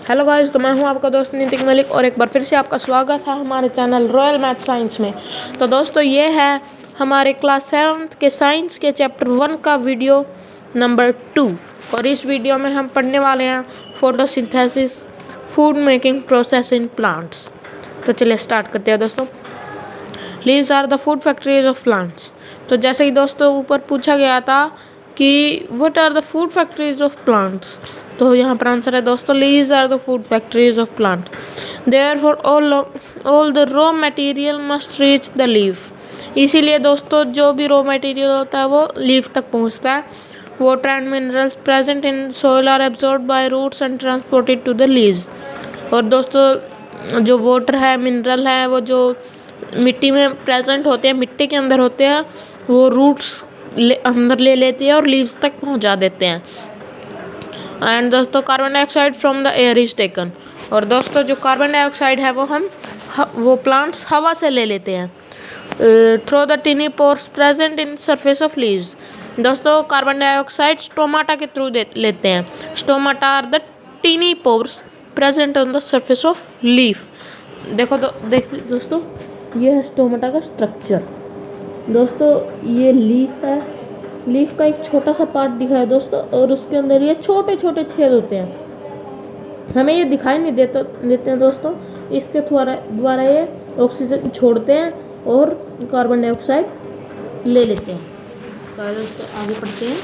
Hello guys, तो मैं हूं आपका दोस्त नितिन मलिक और एक बार फिर से आपका स्वागत है हमारे चैनल रॉयल मैथ साइंस में। तो दोस्तों, ये है हमारे क्लास 7th के साइंस के चैप्टर 1 का वीडियो नंबर 2 और इस वीडियो में हम पढ़ने वाले हैं photosynthesis food making process in plants. तो चलिए स्टार्ट करते हैं दोस्तों। Leaves are the food factories of plants. तो जैसे ही दोस्तों ऊपर पूछा गया था कि what are the food factories of plants, तो यहाँ पर आंसर है दोस्तों, leaves are the food factories of plant. Therefore all the raw material must reach the leaf. इसीलिए दोस्तों जो भी रॉ मटेरियल होता है वो लीफ तक पहुँचता है। Water and minerals present in soil are absorbed by roots and transported to the leaves. और दोस्तों जो वाटर है, मिनरल है, वो जो मिट्टी में प्रेजेंट होते हैं, मिट्टी के अंदर होते हैं, वो रूट्स अंदर ले लेते हैं और लीव्स तक पहुंचा देते हैं। एंड दोस्तों carbon dioxide from the air is taken. और दोस्तों जो कार्बन डाइऑक्साइड है वो प्लांट्स हवा से ले लेते हैं through the tiny pores present in surface of leaves. दोस्तों कार्बन डाइऑक्साइड स्टोमाटा के थ्रू लेते हैं। Stomata are the tiny pores present on the surface of leaf. देखो दोस्तों, ये है स्टोमाटा का स्ट्रक्चर। दोस्तों ये लीफ है, लीफ का एक छोटा सा पार्ट दिखा है दोस्तों, और उसके अंदर ये छोटे छोटे छेद होते हैं। हमें ये दिखाई नहीं देते हैं दोस्तों। इसके द्वारा ये ऑक्सीजन छोड़ते हैं और कार्बन डाइऑक्साइड ले लेते हैं। तो दोस्तों आगे पढ़ते हैं।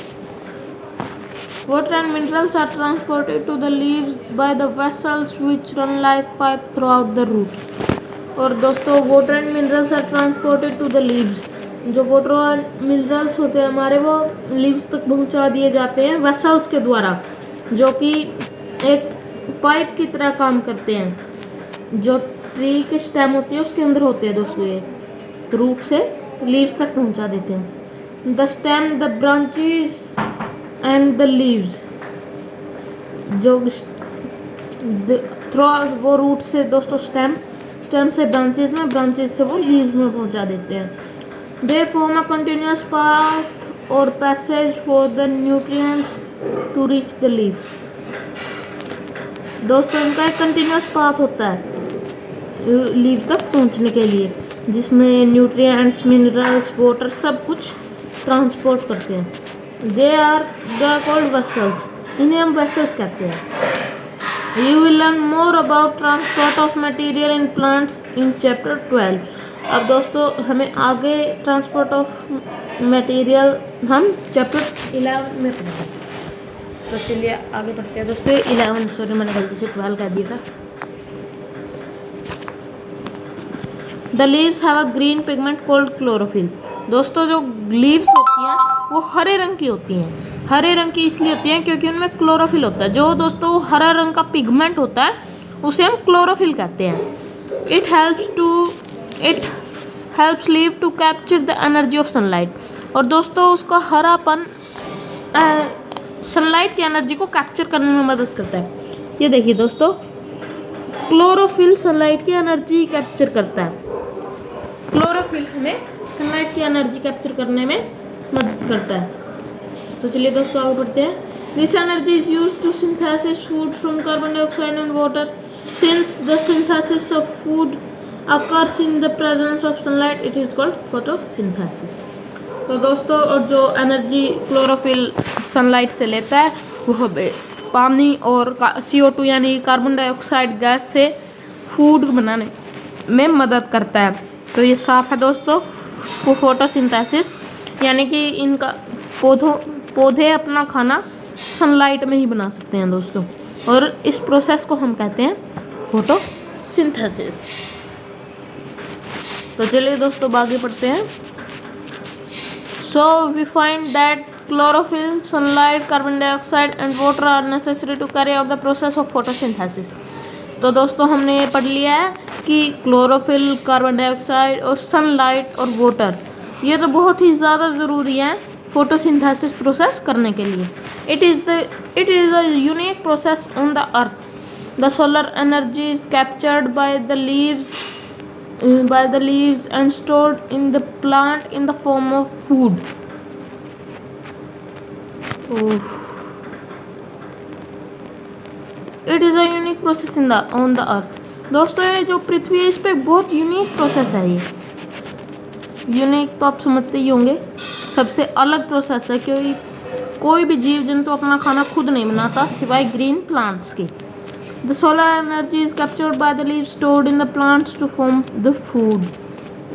Water and minerals are transported to the leaves by the vessels which run like pipe throughout the root. और दोस्तों water and minerals are transported to the leaves. जो वाटर और मिनरल्स होते हैं हमारे, वो लीव्स तक पहुंचा दिए जाते हैं वेसल्स के द्वारा, जो कि एक पाइप की तरह काम करते हैं। जो ट्री के स्टेम होती है उसके अंदर होते हैं दोस्तों, ये रूट से लीव्स तक पहुंचा देते हैं। The stem, the branches and the leaves, जो थ्रू वो रूट से दोस्तों स्टेम से ब्रांचेस में, ब्रांचेस से वो लीव्स में पहुंचा देते हैं। They form a continuous path or passage for the nutrients to reach the leaf. दोस्तों इनका एक कंटिन्यूस पाथ होता है लीफ तक पहुंचने के लिए, जिसमें न्यूट्रिएंट्स, मिनरल्स, वाटर सब कुछ ट्रांसपोर्ट करते हैं। They are called vessels. इन्हें हम वेसल्स कहते हैं। You will learn more about transport of material in plants in chapter 12। अब दोस्तों हमें आगे ट्रांसपोर्ट ऑफ मटेरियल हम चैप्टर 11 में पढ़ेंगे। तो चलिए आगे पढ़ते हैं दोस्तों। 11 सॉरी, मैंने गलती से 12 कह दिया था। The leaves have a green pigment called chlorophyll. दोस्तों जो लीव्स होती हैं वो हरे रंग की होती हैं। हरे रंग की इसलिए होती हैं क्योंकि उनमें क्लोरोफिल होता है। जो दोस्तों हरा रंग का पिगमेंट होता है उसे हम क्लोरोफिल कहते हैं। It helps leave to capture the energy of sunlight. और दोस्तों उसका हरापन सनलाइट की एनर्जी को कैप्चर करने में मदद करता है। ये देखिए दोस्तों, क्लोरोफिल सनलाइट की एनर्जी कैप्चर करता है। क्लोरोफिल हमें सनलाइट की एनर्जी कैप्चर करने में मदद करता है। तो चलिए दोस्तों आगे बढ़ते हैं। This energy is used to synthesis food from carbon dioxide and water. Since the synthesis of food occurs in the presence of sunlight, it is called photosynthesis। तो दोस्तों और जो एनर्जी क्लोरोफिल सनलाइट से लेता है वो हमें पानी और CO2 यानी कार्बन डाइऑक्साइड गैस से फूड बनाने में मदद करता है। तो ये साफ है दोस्तों, वो फोटोसिंथेसिस यानी कि इनका पौधे अपना खाना सनलाइट में ही बना सकते हैं दोस्तों, और इस प्रोसेस को हम कहते हैं फोटोसिंथेसिस। तो चलिए दोस्तों आगे पढ़ते हैं। So we find that chlorophyll, sunlight, carbon dioxide and water are necessary to carry out the process of photosynthesis. तो दोस्तों हमने ये पढ़ लिया है कि क्लोरोफिल, कार्बन डाइऑक्साइड और सनलाइट और वाटर ये तो बहुत ही ज़्यादा ज़रूरी है फोटोसिंथेसिस प्रोसेस करने के लिए। It is a unique process on the earth. The solar energy is captured bye the leaves and stored in the plant in the form of food. It is a unique process in the on the earth. दोस्तों ये जो पृथ्वी है इस पे बहुत unique process है। ये unique तो आप समझते ही होंगे, सबसे अलग प्रोसेस है, क्योंकि कोई भी जीव जंतु अपना खाना खुद नहीं बनाता सिवाय ग्रीन प्लांट्स के। The solar energy is captured by the leaves stored in the plants to form the food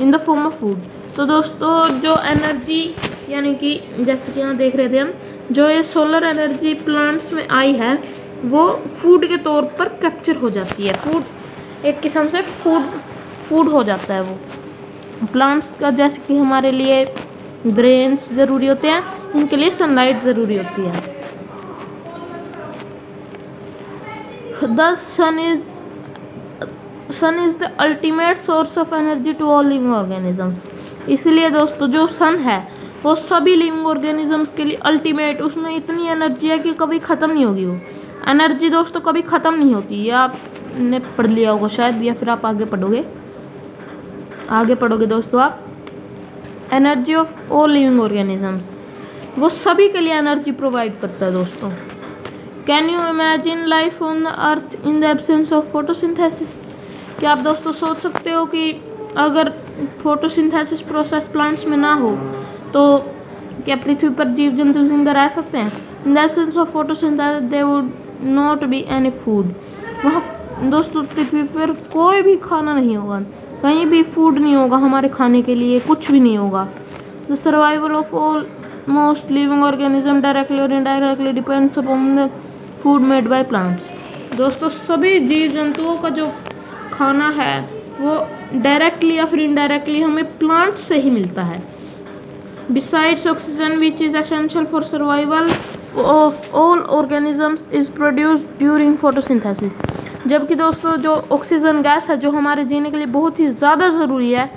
in the form of food. तो दोस्तों जो एनर्जी यानी कि जैसे कि यहाँ देख रहे थे हम, जो ये सोलर एनर्जी प्लांट्स में आई है वो फूड के तौर पर कैप्चर हो जाती है। फूड एक किस्म से फूड हो जाता है वो प्लांट्स का। जैसे कि हमारे लिए ग्रेन्स ज़रूरी होते हैं, उनके लिए सनलाइट ज़रूरी होती है। The sun is the ultimate source of energy to all living organisms. इसलिए दोस्तों जो सन है वो सभी लिविंग ऑर्गेनिजम्स के लिए अल्टीमेट, उसमें इतनी एनर्जी है कि कभी ख़त्म नहीं होगी। वो एनर्जी दोस्तों कभी ख़त्म नहीं होती। ये आपने पढ़ लिया होगा शायद, या फिर आप आगे पढ़ोगे दोस्तों आप। Energy of all living organisms, वो सभी के लिए एनर्जी प्रोवाइड करता है दोस्तों। Can you imagine life on the earth in the absence of photosynthesis? क्या आप दोस्तों सोच सकते हो कि अगर फोटोसिंथेसिस प्रोसेस प्लांट्स में ना हो तो क्या पृथ्वी पर जीव जंतु जिंदा रह सकते हैं? In the absence of photosynthesis there would not be any food. वहाँ दोस्तों पृथ्वी पर कोई भी खाना नहीं होगा, कहीं भी फूड नहीं होगा, हमारे खाने के लिए कुछ भी नहीं होगा। The survival of all most living organism directly और indirectly depends upon the food made by plants. दोस्तों सभी जीव जंतुओं का जो खाना है वो डायरेक्टली या फिर इनडायरेक्टली हमें प्लांट्स से ही मिलता है। Besides oxygen which is essential for survival of all organisms is produced during photosynthesis. जबकि दोस्तों जो ऑक्सीजन गैस है जो हमारे जीने के लिए बहुत ही ज़्यादा ज़रूरी है,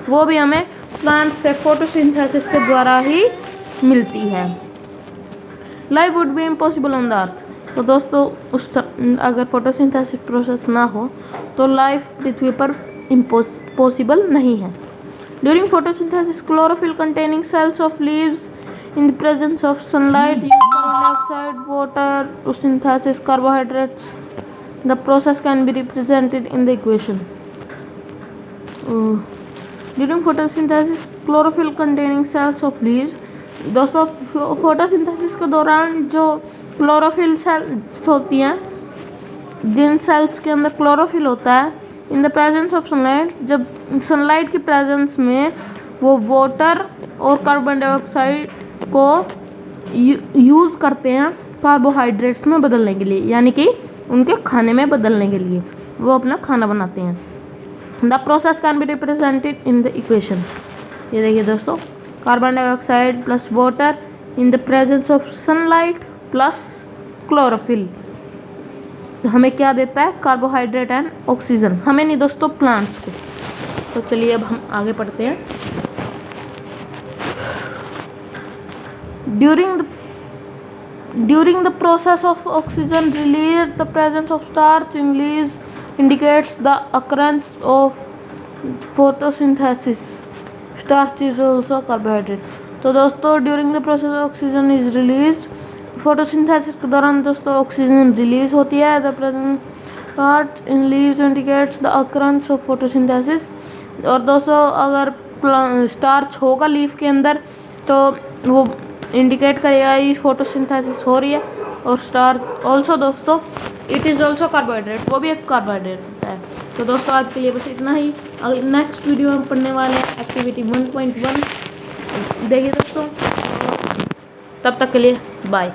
वो भी हमें प्लांट्स से फोटोसिंथेसिस के द्वारा ही मिलती है। Life would be impossible on the earth. तो दोस्तों अगर फोटोसिंथेसिस प्रोसेस ना हो तो लाइफ पृथ्वी पर पॉसिबल नहीं है। During photosynthesis chlorophyll containing cells of leaves in the presence of sunlight use carbon dioxide water to synthesis carbohydrates. The process can be represented in the equation. During photosynthesis chlorophyll containing cells of leaves, दोस्तों photosynthesis के दौरान जो chlorophyll sales होती हैं, जिन sales के अंदर chlorophyll होता है, इन द प्रेजेंस ऑफ सनलाइट, जब सनलाइट की प्रेजेंस में वो वाटर और कार्बन डाइऑक्साइड को यूज़ करते हैं कार्बोहाइड्रेट्स में बदलने के लिए, यानी कि उनके खाने में बदलने के लिए वो अपना खाना बनाते हैं। The process can be represented in the equation. ये देखिए दोस्तों, carbon dioxide plus water in the presence of sunlight plus chlorophyll हमें क्या देता है? Carbohydrate and oxygen. हमें नहीं दोस्तों, प्लांट्स को। तो चलिए अब हम आगे पढ़ते हैं। During the process of oxygen release the presence of starch in leaves indicates the occurrence of photosynthesis. Starch is also carbohydrate. तो दोस्तों during the process oxygen is release, photosynthesis के दौरान दोस्तों ऑक्सीजन रिलीज होती है। The present part in leaves indicates the occurrence of photosynthesis. और दोस्तों अगर स्टार्च होगा लीफ के अंदर तो वो इंडिकेट करेगा ये फोटोसिंथेसिस हो रही है। और स्टार्च ऑल्सो दोस्तों इट इज़ ऑल्सो कार्बोहाइड्रेट, वो भी एक कार्बोहाइड्रेट होता है। तो दोस्तों आज के लिए बस इतना ही। अगले नेक्स्ट वीडियो में पढ़ने वाले हैं एक्टिविटी 1.1। देखिए दोस्तों, तब तक के लिए बाय।